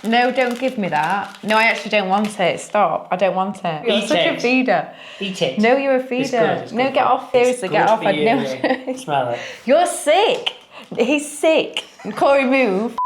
No, don't give me that. No, I actually don't want it. Stop. I don't want it. You're such a feeder. Eat it. No, you're a feeder. No, get off. Seriously, get off. Smell it. You're sick. He's sick. Corey, move.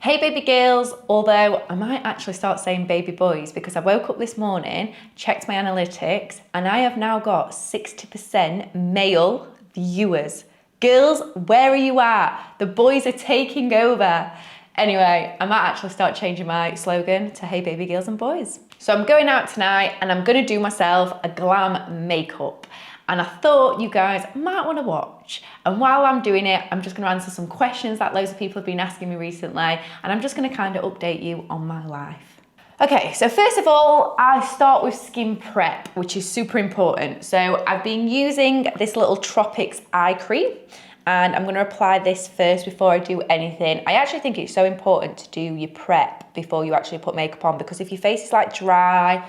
Hey baby girls, although I might actually start saying baby boys because I woke up this morning, checked my analytics, and I have now got 60% male viewers. Girls, where are you at? The boys are taking over. Anyway, I might actually start changing my slogan to hey baby girls and boys. So I'm going out tonight and I'm gonna do myself a glam makeup. And I thought you guys might want to watch. And while I'm doing it, I'm just going to answer some questions that loads of people have been asking me recently. And I'm just going to kind of update you on my life. Okay, so first of all, I start with skin prep, which is super important. So I've been using this little Tropics eye cream. And I'm going to apply this first before I do anything. I actually think it's so important to do your prep before you actually put makeup on. Because if your face is like dry,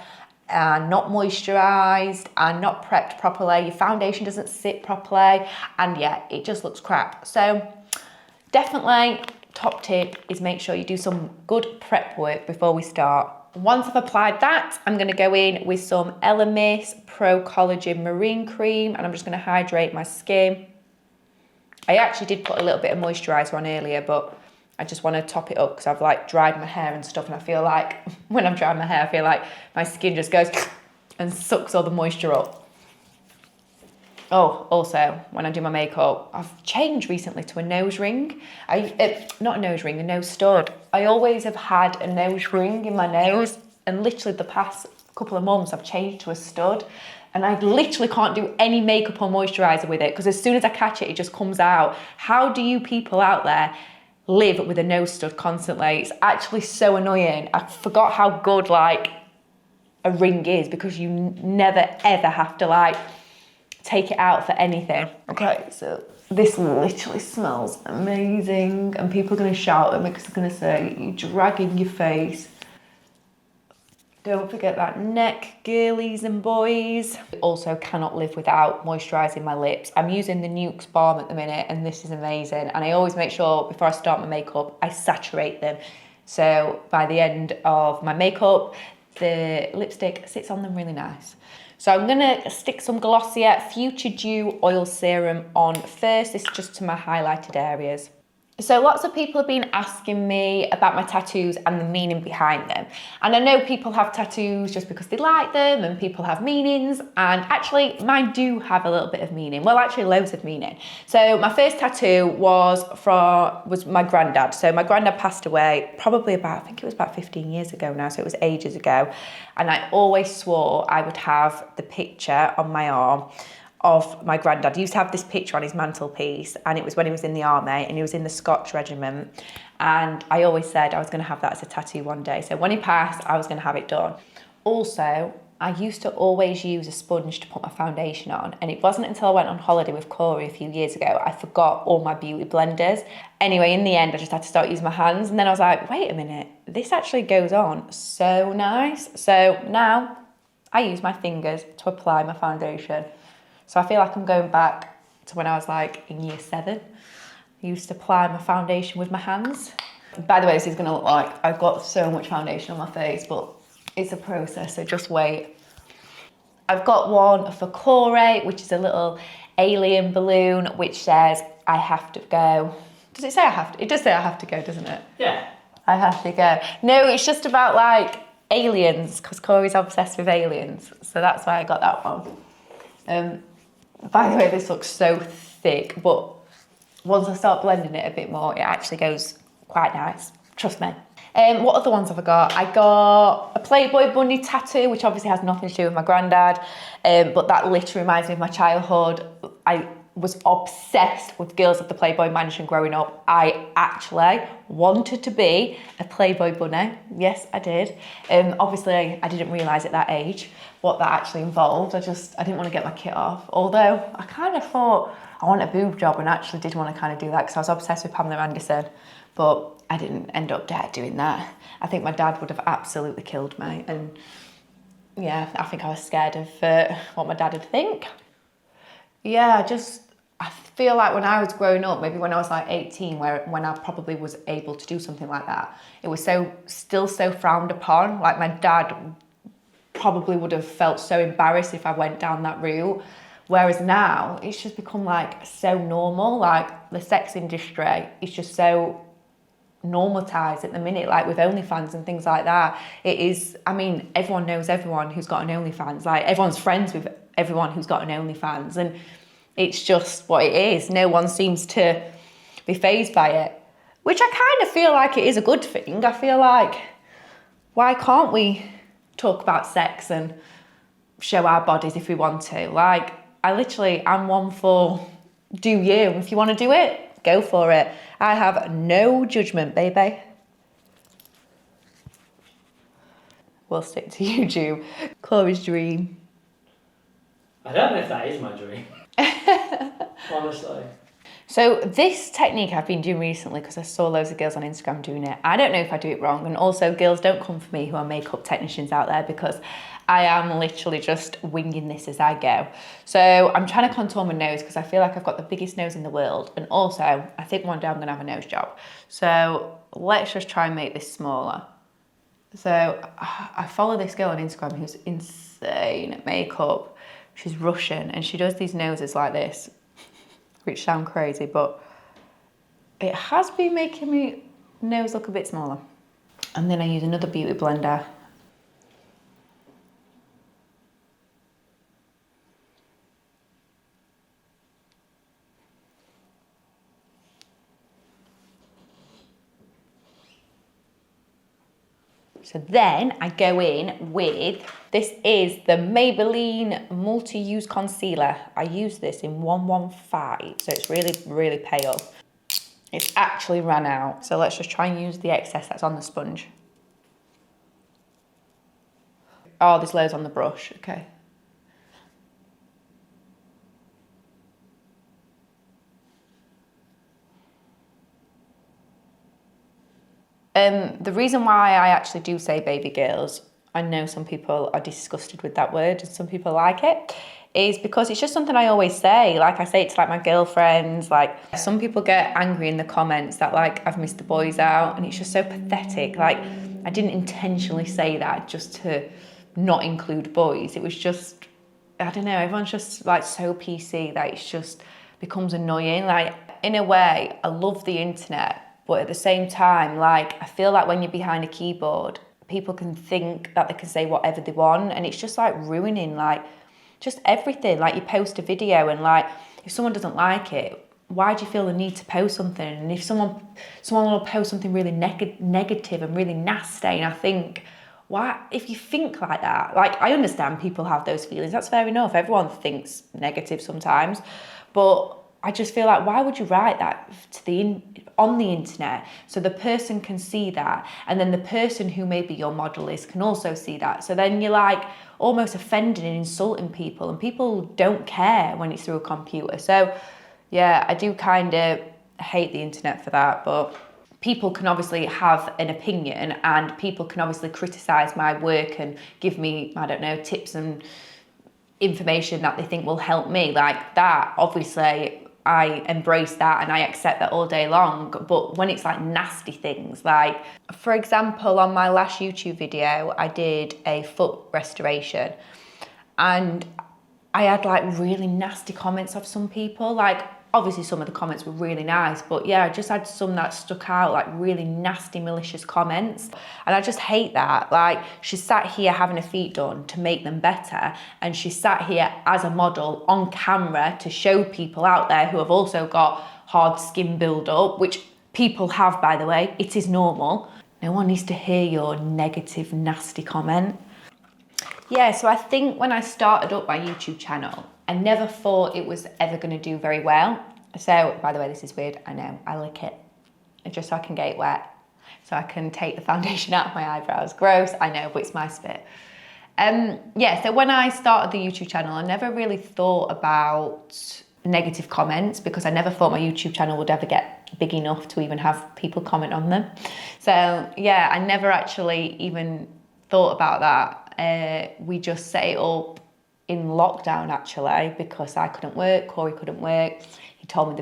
and not moisturised and not prepped properly, your foundation doesn't sit properly, and yeah, it just looks crap. So definitely top tip is make sure you do some good prep work before we start. Once I've applied that, I'm going to go in with some Elemis Pro Collagen Marine Cream, and I'm just going to hydrate my skin. I actually did put a little bit of moisturiser on earlier, but I just want to top it up because I've like dried my hair and stuff, and I feel like when I'm drying my hair, I feel like my skin just goes and sucks all the moisture up. Oh, also, when I do my makeup, I've changed recently to a nose ring. Not a nose ring, a nose stud. I always have had a nose ring in my nose, and literally the past couple of months I've changed to a stud, and I literally can't do any makeup or moisturiser with it because as soon as I catch it, it just comes out. How do you people out there live with a nose stud constantly? It's actually so annoying. I forgot how good like a ring is because you never ever have to like take it out for anything. Okay, so this literally smells amazing, and people are going to shout at me because they're going to say you're dragging your face. Don't forget that neck, girlies and boys. Also cannot live without moisturising my lips. I'm using the Nuxe Balm at the minute, and this is amazing. And I always make sure before I start my makeup, I saturate them. So by the end of my makeup, the lipstick sits on them really nice. So I'm gonna stick some Glossier Future Dew Oil Serum on first. This is just to my highlighted areas. So lots of people have been asking me about my tattoos and the meaning behind them. And I know people have tattoos just because they like them, and people have meanings, and actually mine do have a little bit of meaning. Well, actually loads of meaning. So my first tattoo was my granddad. So my granddad passed away probably about, I think it was about 15 years ago now, so it was ages ago. And I always swore I would have the picture on my arm of my granddad. He used to have this picture on his mantelpiece, and it was when he was in the army and he was in the Scotch regiment, and I always said I was going to have that as a tattoo one day. So when he passed, I was going to have it done. Also, I used to always use a sponge to put my foundation on, and it wasn't until I went on holiday with Corey a few years ago I forgot all my beauty blenders. Anyway, in the end I just had to start using my hands, and then I was like, wait a minute, this actually goes on so nice. So now I use my fingers to apply my foundation. So I feel like I'm going back to when I was like in year 7. I used to apply my foundation with my hands. By the way, this is gonna look like I've got so much foundation on my face, but it's a process, so just wait. I've got one for Corey, which is a little alien balloon, which says, I have to go. Does it say I have to? It does say I have to go, doesn't it? Yeah. I have to go. No, it's just about like aliens, because Corey's obsessed with aliens. So that's why I got that one. By the way, this looks so thick, but once I start blending it a bit more, it actually goes quite nice. Trust me. What other ones have I got? I got a Playboy bunny tattoo, which obviously has nothing to do with my granddad, but that literally reminds me of my childhood. I was obsessed with girls at the Playboy Mansion growing up. I actually wanted to be a Playboy bunny. Yes, I did. Obviously, I didn't realise at that age what that actually involved. I didn't want to get my kit off. Although I kind of thought I want a boob job, and actually did want to kind of do that because I was obsessed with Pamela Anderson. But I didn't end up doing that. I think my dad would have absolutely killed me. And yeah, I think I was scared of what my dad would think. Yeah, I feel like when I was growing up, maybe when I was like 18, when I probably was able to do something like that, it was still so frowned upon. Like my dad probably would have felt so embarrassed if I went down that route. Whereas now, it's just become like so normal. Like the sex industry is just so normalized at the minute, like with OnlyFans and things like that. It is, I mean, everyone knows everyone who's got an OnlyFans. Like everyone's friends with everyone who's got an OnlyFans, and it's just what it is. No one seems to be fazed by it, which I kind of feel like it is a good thing. I feel like, why can't we talk about sex and show our bodies if we want to? Like, I'm one for do you. If you want to do it, go for it. I have no judgment, baby. We'll stick to YouTube. Chloe's dream. I don't know if that is my dream. Honestly. So this technique I've been doing recently because I saw loads of girls on Instagram doing it. I don't know if I do it wrong, and also girls, don't come for me who are makeup technicians out there, because I am literally just winging this as I go. So I'm trying to contour my nose because I feel like I've got the biggest nose in the world, and also I think one day I'm gonna have a nose job. So let's just try and make this smaller. So I follow this girl on Instagram who's insane at makeup. She's Russian and she does these noses like this, which sound crazy, but it has been making my nose look a bit smaller. And then I use another beauty blender. So then I go in with, this is the Maybelline Multi-Use Concealer. I use this in 115, so it's really, really pale. It's actually run out, so let's just try and use the excess that's on the sponge. Oh, there's loads on the brush, okay. The reason why I actually do say baby girls, I know some people are disgusted with that word and some people like it, is because it's just something I always say. Like I say it to like my girlfriends, like some people get angry in the comments that like I've missed the boys out, and it's just so pathetic. Like I didn't intentionally say that just to not include boys. It was just, I don't know, everyone's just like so PC that it's just becomes annoying. Like in a way, I love the internet, but at the same time, like I feel like when you're behind a keyboard, people can think that they can say whatever they want, and it's just like ruining like just everything. Like you post a video and like if someone doesn't like it, why do you feel the need to post something? And if someone will post something really negative and really nasty, and I think, why, if you think like that, like I understand people have those feelings, that's fair enough. Everyone thinks negative sometimes, but I just feel like, why would you write that on the internet so the person can see that, and then the person who maybe your model is can also see that? So then you're like almost offending and insulting people, and people don't care when it's through a computer. So yeah, I do kind of hate the internet for that, but people can obviously have an opinion, and people can obviously criticize my work and give me, I don't know, tips and information that they think will help me. Like that, obviously I embrace that and I accept that all day long. But when it's like nasty things, like for example, on my last YouTube video, I did a foot restoration, and I had like really nasty comments of some people. Like obviously some of the comments were really nice, but yeah, I just had some that stuck out, like really nasty, malicious comments. And I just hate that. Like she sat here having her feet done to make them better, and she sat here as a model on camera to show people out there who have also got hard skin build-up, which people have, by the way. It is normal. No one needs to hear your negative, nasty comment. Yeah, so I think when I started up my YouTube channel, I never thought it was ever going to do very well. So, by the way, this is weird, I know, I lick it just so I can get it wet, so I can take the foundation out of my eyebrows. Gross, I know, but it's my spit. Yeah, so when I started the YouTube channel, I never really thought about negative comments, because I never thought my YouTube channel would ever get big enough to even have people comment on them. So yeah, I never actually even thought about that. We just set it up in lockdown actually, because I couldn't work, Corey couldn't work, he told me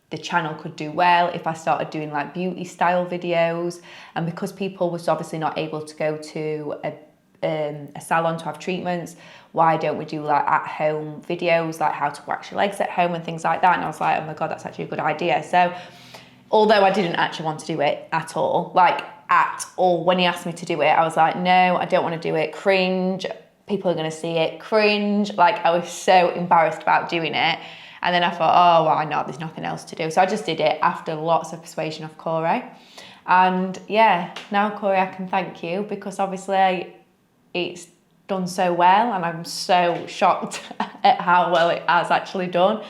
the channel could do well if I started doing like beauty style videos. And because people was obviously not able to go to a salon to have treatments, why don't we do like at home videos, like how to wax your legs at home and things like that? And I was like, oh my God, that's actually a good idea. So although I didn't actually want to do it at all, when he asked me to do it, I was like, no, I don't want to do it. Cringe. People are going to see it. Cringe. Like, I was so embarrassed about doing it. And then I thought, oh, why not? There's nothing else to do. So I just did it after lots of persuasion of Corey. And yeah, now Corey, I can thank you because obviously it's done so well and I'm so shocked at how well it has actually done.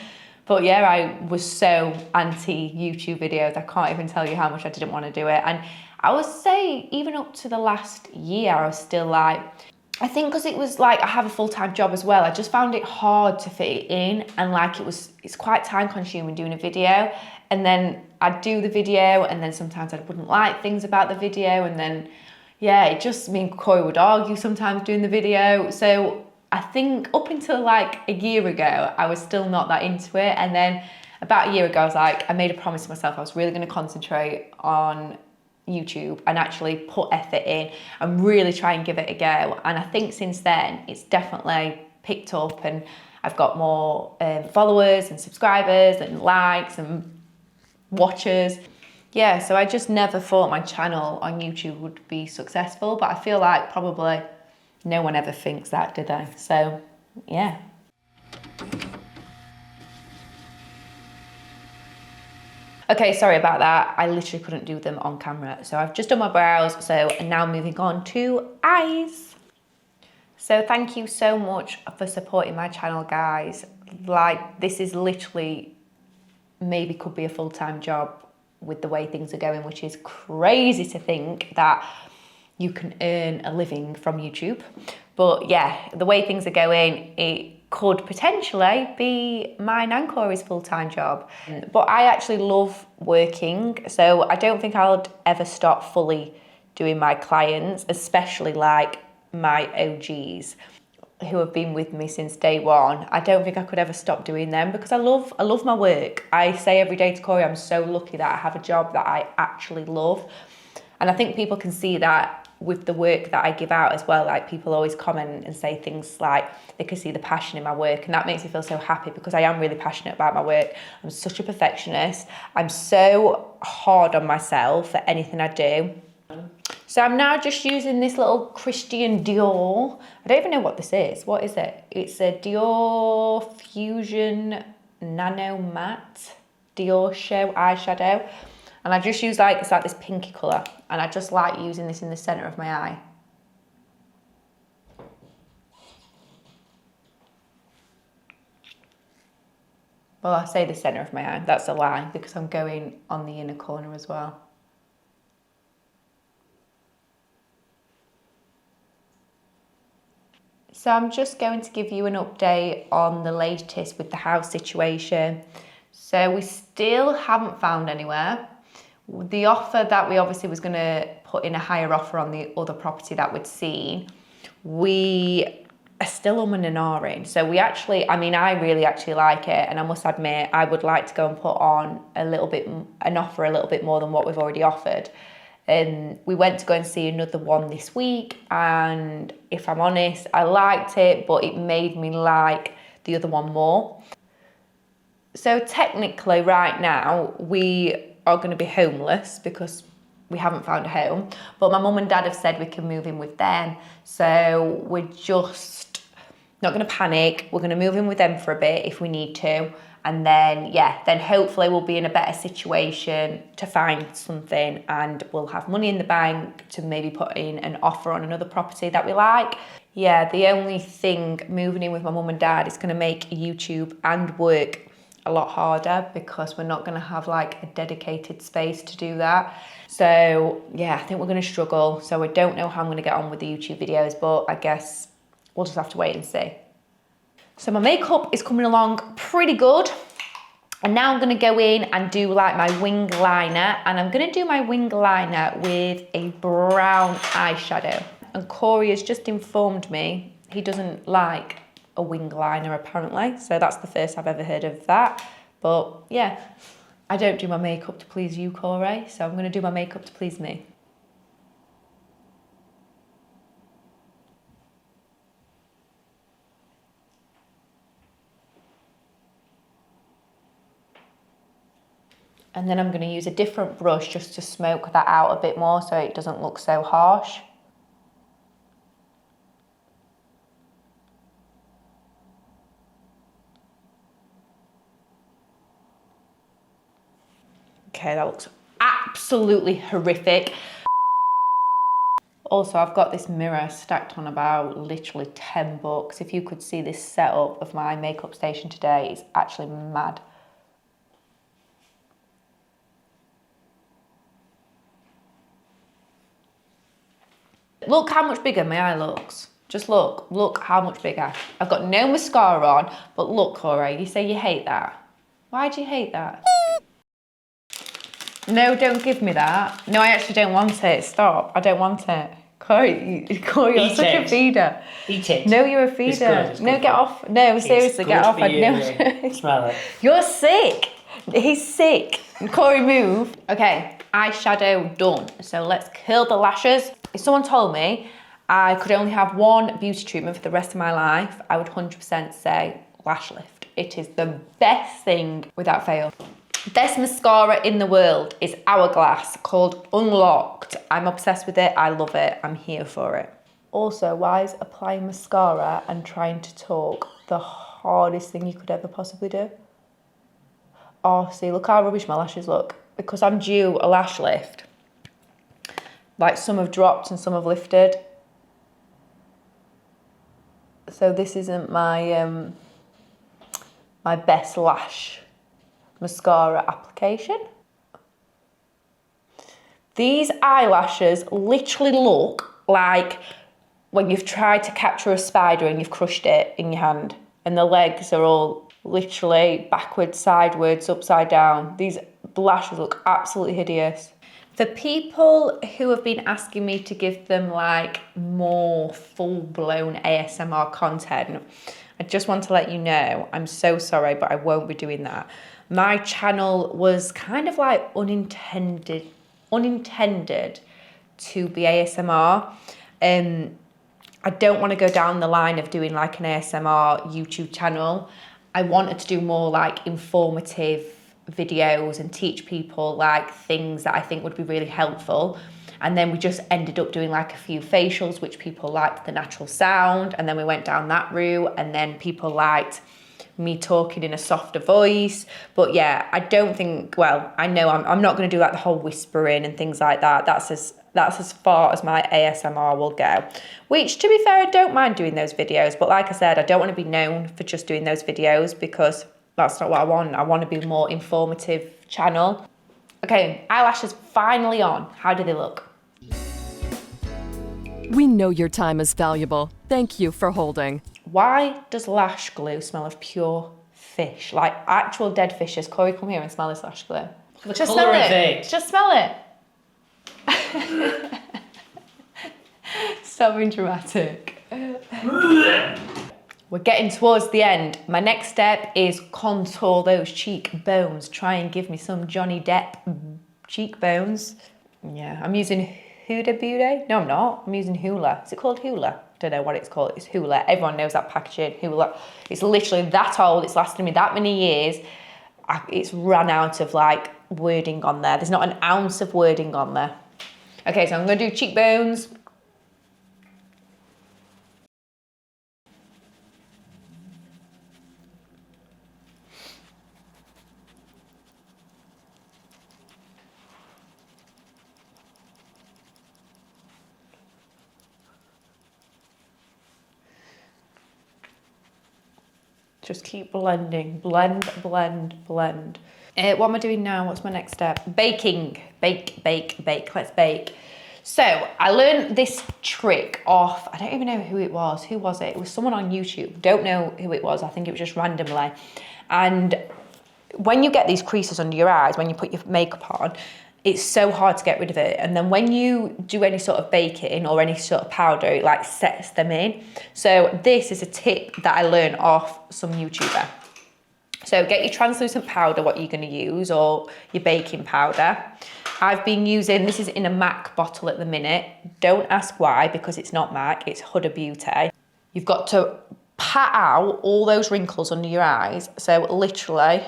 But yeah, I was so anti YouTube videos. I can't even tell you how much I didn't want to do it. And I would say even up to the last year, I was still like, I think because it was like I have a full-time job as well, I just found it hard to fit it in, and like it's quite time consuming doing a video, and then I'd do the video and then sometimes I wouldn't like things about the video, and then yeah, it just, me and Corey would argue sometimes doing the video. So I think up until like a year ago, I was still not that into it, and then about a year ago I was like, I made a promise to myself I was really going to concentrate on YouTube and actually put effort in and really try and give it a go. And I think since then it's definitely picked up, and I've got more followers and subscribers and likes and watchers. Yeah, so I just never thought my channel on YouTube would be successful, but I feel like probably no one ever thinks that, do they? So yeah. Okay, sorry about that. I literally couldn't do them on camera. So I've just done my brows. So now moving on to eyes. So thank you so much for supporting my channel, guys. Like, this is literally maybe could be a full-time job with the way things are going, which is crazy to think that you can earn a living from YouTube. But yeah, the way things are going, it could potentially be mine and Corey's full-time job. But I actually love working, so I don't think I'll ever stop fully doing my clients, especially like my OGs who have been with me since day one. I don't think I could ever stop doing them because I love my work. I say every day to Corey, I'm so lucky that I have a job that I actually love. And I think people can see that with the work that I give out as well. Like, people always comment and say things like they can see the passion in my work, and that makes me feel so happy because I am really passionate about my work. I'm such a perfectionist. I'm so hard on myself for anything I do. So I'm now just using this little Christian Dior. I don't even know what this is. What is it? It's a Dior Fusion Nano Matte Dior Show eyeshadow. And I just use like, it's like this pinky colour. And I just like using this in the centre of my eye. Well, I say the centre of my eye. That's a lie because I'm going on the inner corner as well. So I'm just going to give you an update on the latest with the house situation. So we still haven't found anywhere. The offer that we obviously was going to put in a higher offer on the other property that we'd seen, we are still umming and ahhing. So we actually, I mean, I really actually like it, and I must admit, I would like to go and put on an offer a little bit more than what we've already offered. We went to go and see another one this week, and if I'm honest, I liked it, but it made me like the other one more. So technically right now, we are going to be homeless because we haven't found a home, but my mum and dad have said we can move in with them. So we're just not going to panic. We're going to move in with them for a bit if we need to. And then, yeah, then hopefully we'll be in a better situation to find something, and we'll have money in the bank to maybe put in an offer on another property that we like. Yeah, the only thing moving in with my mum and dad is going to make YouTube and work a lot harder because we're not going to have like a dedicated space to do that. So yeah, I think we're going to struggle. So I don't know how I'm going to get on with the YouTube videos, but I guess we'll just have to wait and see. So my makeup is coming along pretty good. And now I'm going to go in and do like my wing liner, and I'm going to do my wing liner with a brown eyeshadow. And Corey has just informed me he doesn't like a wing liner apparently, so that's the first I've ever heard of that. But yeah, I don't do my makeup to please you, Corey, so I'm going to do my makeup to please me. And then I'm going to use a different brush just to smoke that out a bit more so it doesn't look so harsh. Okay, that looks absolutely horrific. Also, I've got this mirror stacked on about literally 10 books. If you could see this setup of my makeup station today, it's actually mad. Look how much bigger my eye looks. Just look how much bigger. I've got no mascara on, but look, Corey, you say you hate that. Why do you hate that? No, don't give me that. No, I actually don't want it. Stop, I don't want it. Corey, you're such a feeder. Eat it. No, you're a feeder. No, get off. No, seriously, get off. No. Smell it. You're sick. He's sick. Corey, move. Okay, eyeshadow done. So let's curl the lashes. If someone told me I could only have one beauty treatment for the rest of my life, I would 100% say lash lift. It is the best thing without fail. Best mascara in the world is Hourglass, called Unlocked. I'm obsessed with it. I love it. I'm here for it. Also, why is applying mascara and trying to talk the hardest thing you could ever possibly do? Oh, see, look how rubbish my lashes look. Because I'm due a lash lift. Like, some have dropped and some have lifted. So this isn't my my best lash mascara application. These eyelashes literally look like when you've tried to capture a spider and you've crushed it in your hand, and the legs are all literally backwards, sideways, upside down. These lashes look absolutely hideous. For people who have been asking me to give them like more full-blown ASMR content, I just want to let you know, I'm so sorry, but I won't be doing that. My channel was kind of like unintended to be ASMR. I don't want to go down the line of doing like an ASMR YouTube channel. I wanted to do more like informative videos and teach people like things that I think would be really helpful. And then we just ended up doing like a few facials, which people liked the natural sound. And then we went down that route, and then people liked me talking in a softer voice. But yeah, I don't think, well, I know I'm not going to do like the whole whispering and things like that. That's as far as my ASMR will go, which, to be fair, I don't mind doing those videos. But like I said, I don't want to be known for just doing those videos, because that's not what I want. I want to be a more informative channel. Okay, eyelashes finally on. How do they look? We know your time is valuable. Thank you for holding. Why does lash glue smell of pure fish? Like actual dead fishes. Corey, come here and smell this lash glue. Just smell it. Just smell it. Stop being dramatic. We're getting towards the end. My next step is contour those cheekbones. Try and give me some Johnny Depp cheekbones. Yeah, I'm using Huda Beauty. No, I'm not. I'm using Hula. Is it called Hula? Don't know what it's called. It's Hula. Everyone knows that packaging. Hula. It's literally that old. It's lasted me that many years. It's run out of like wording on there. There's not an ounce of wording on there. Okay, so I'm going to do cheekbones. Just keep blending, blend, blend, blend. What am I doing now? What's my next step? Baking, bake, bake, bake, let's bake. So I learned this trick off, I don't even know who it was. Who was it? It was someone on YouTube. Don't know who it was. I think it was just randomly. And when you get these creases under your eyes, when you put your makeup on, it's so hard to get rid of it. And then when you do any sort of baking or any sort of powder, it like sets them in. So this is a tip that I learned off some YouTuber. So get your translucent powder, what you're going to use, or your baking powder. I've been using, this is in a MAC bottle at the minute. Don't ask why, because it's not MAC, it's Huda Beauty. You've got to pat out all those wrinkles under your eyes. So literally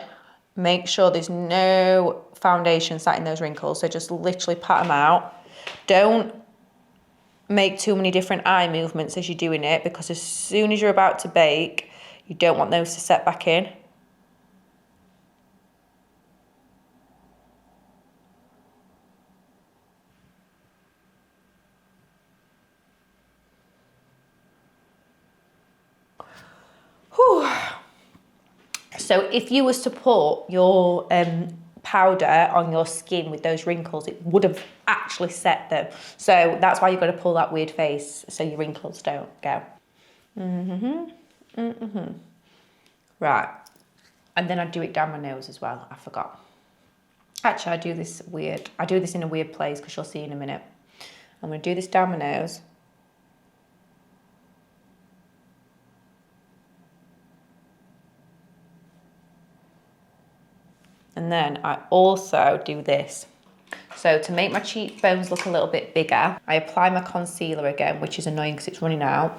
make sure there's no foundation sat in those wrinkles. So just literally pat them out. Don't make too many different eye movements as you're doing it, because as soon as you're about to bake, you don't want those to set back in. Whew. So if you was to put your powder on your skin with those wrinkles, it would have actually set them. So that's why you've got to pull that weird face so your wrinkles don't go. Right. And then I do it down my nose as well. I forgot. Actually, I do this in a weird place, because you'll see in a minute. I'm going to do this down my nose. And then I also do this. So to make my cheekbones look a little bit bigger, I apply my concealer again, which is annoying because it's running out.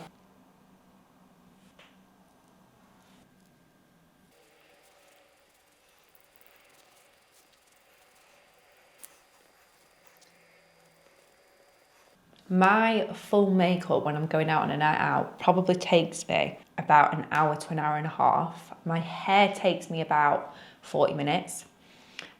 My full makeup when I'm going out on a night out probably takes me about an hour to an hour and a half. My hair takes me about 40 minutes.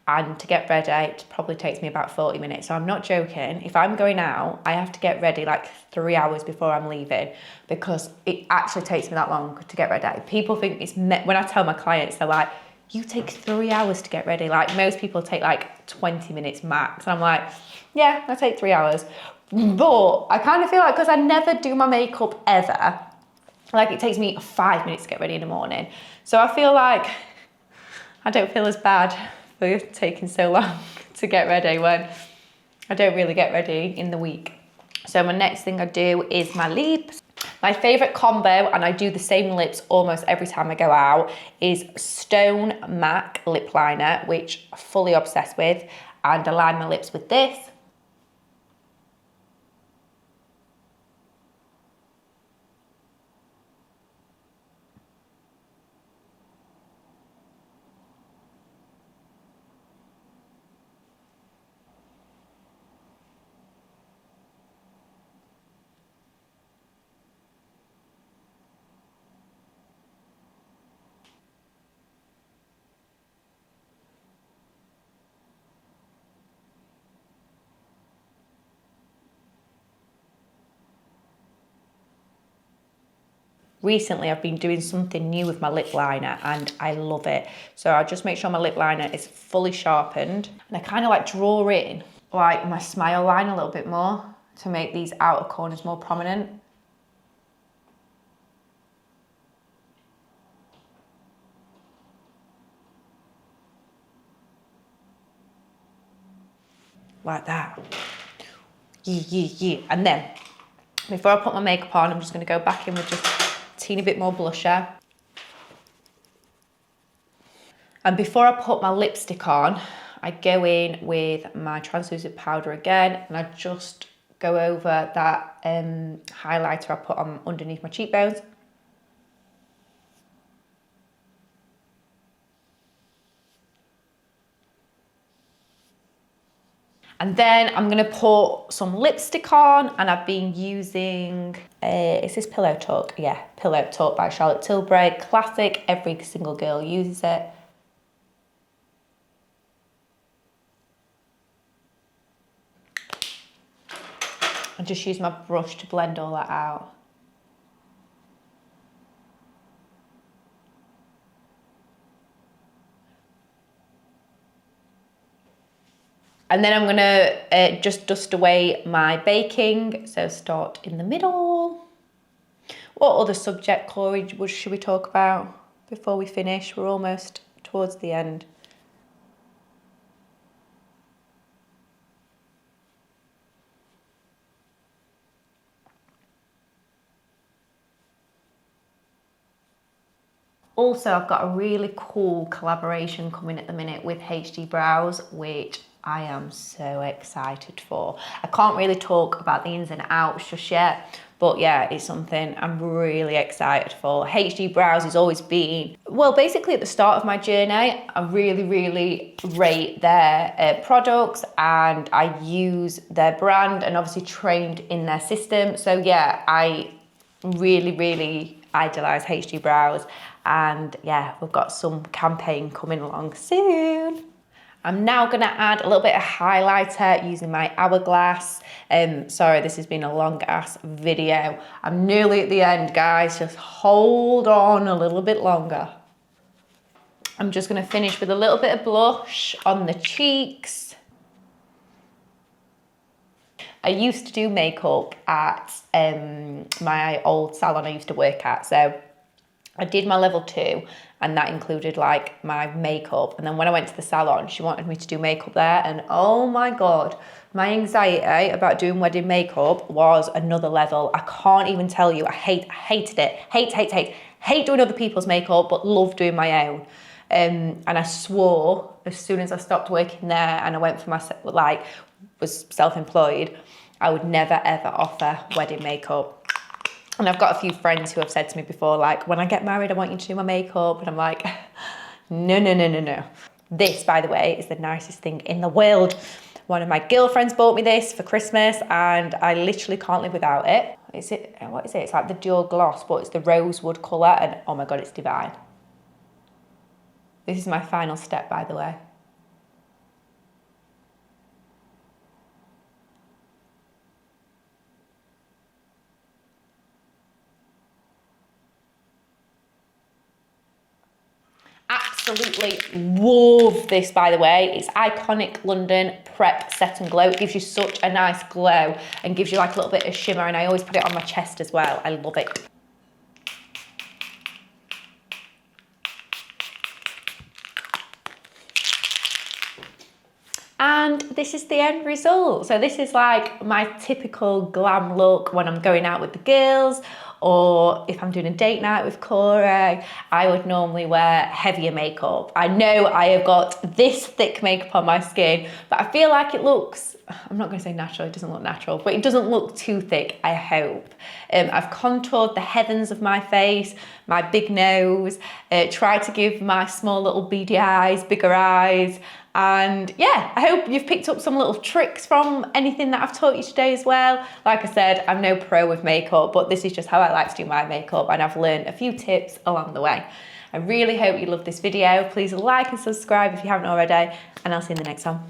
And to get ready, it probably takes me about 40 minutes. So I'm not joking. If I'm going out, I have to get ready like 3 hours before I'm leaving, because it actually takes me that long to get ready. People think it's, when I tell my clients, they're like, you take 3 hours to get ready. Like most people take like 20 minutes max. And I'm like, yeah, I take 3 hours. But I kind of feel like, because I never do my makeup ever, like it takes me 5 minutes to get ready in the morning. So I feel like I don't feel as bad for taking so long to get ready when I don't really get ready in the week. So my next thing I do is my lips. My favourite combo, and I do the same lips almost every time I go out, is Stone MAC lip liner, which I'm fully obsessed with. And I line my lips with this. Recently, I've been doing something new with my lip liner and I love it. So I just make sure my lip liner is fully sharpened, and I kind of like draw in like my smile line a little bit more to make these outer corners more prominent. Like that. Yeah. And then before I put my makeup on, I'm just going to go back in with just a teeny bit more blusher. And before I put my lipstick on, I go in with my translucent powder again, and I just go over that highlighter I put on underneath my cheekbones. And then I'm gonna put some lipstick on, and I've been using, is this Pillow Talk? Yeah, Pillow Talk by Charlotte Tilbury. Classic, every single girl uses it. I just use my brush to blend all that out. And then I'm gonna just dust away my baking. So start in the middle. What other subject, Corey, should we talk about before we finish? We're almost towards the end. Also, I've got a really cool collaboration coming at the minute with HD Brows, which I am so excited for. I can't really talk about the ins and outs just yet, but yeah, it's something I'm really excited for. HD Brows has always been, well, basically at the start of my journey. I really rate their products, and I use their brand and obviously trained in their system. So yeah, I really idolize HD Brows, and yeah, we've got some campaign coming along soon. I'm now gonna add a little bit of highlighter using my Hourglass. Sorry, this has been a long ass video. I'm nearly at the end, guys. Just hold on a little bit longer. I'm just gonna finish with a little bit of blush on the cheeks. I used to do makeup at my old salon I used to work at. So I did my level 2, and that included like my makeup. And then when I went to the salon, she wanted me to do makeup there. And oh my God, my anxiety about doing wedding makeup was another level. I can't even tell you, I hated it. Hate doing other people's makeup, but love doing my own. And I swore as soon as I stopped working there and I went for my, was self-employed, I would never ever offer wedding makeup. And I've got a few friends who have said to me before, like, when I get married, I want you to do my makeup. And I'm like, no. This, by the way, is the nicest thing in the world. One of my girlfriends bought me this for Christmas, and I literally can't live without it. What is it? It's like the Dior Gloss, but it's the rosewood colour, and oh my God, it's divine. This is my final step, by the way. Absolutely love this, by the way. It's Iconic London Prep Set and Glow. It gives you such a nice glow and gives you like a little bit of shimmer, and I always put it on my chest as well. I love it. And this is the end result. So this is like my typical glam look when I'm going out with the girls, or if I'm doing a date night with Corey. I would normally wear heavier makeup. I know I have got this thick makeup on my skin, but I feel like it looks, I'm not gonna say natural, it doesn't look natural, but it doesn't look too thick, I hope. I've contoured the heavens of my face, my big nose, tried to give my small little beady eyes bigger eyes. And yeah, I hope you've picked up some little tricks from anything that I've taught you today as well. Like I said, I'm no pro with makeup, but this is just how I like to do my makeup, and I've learned a few tips along the way. I really hope you loved this video. Please like and subscribe if you haven't already, and I'll see you in the next one.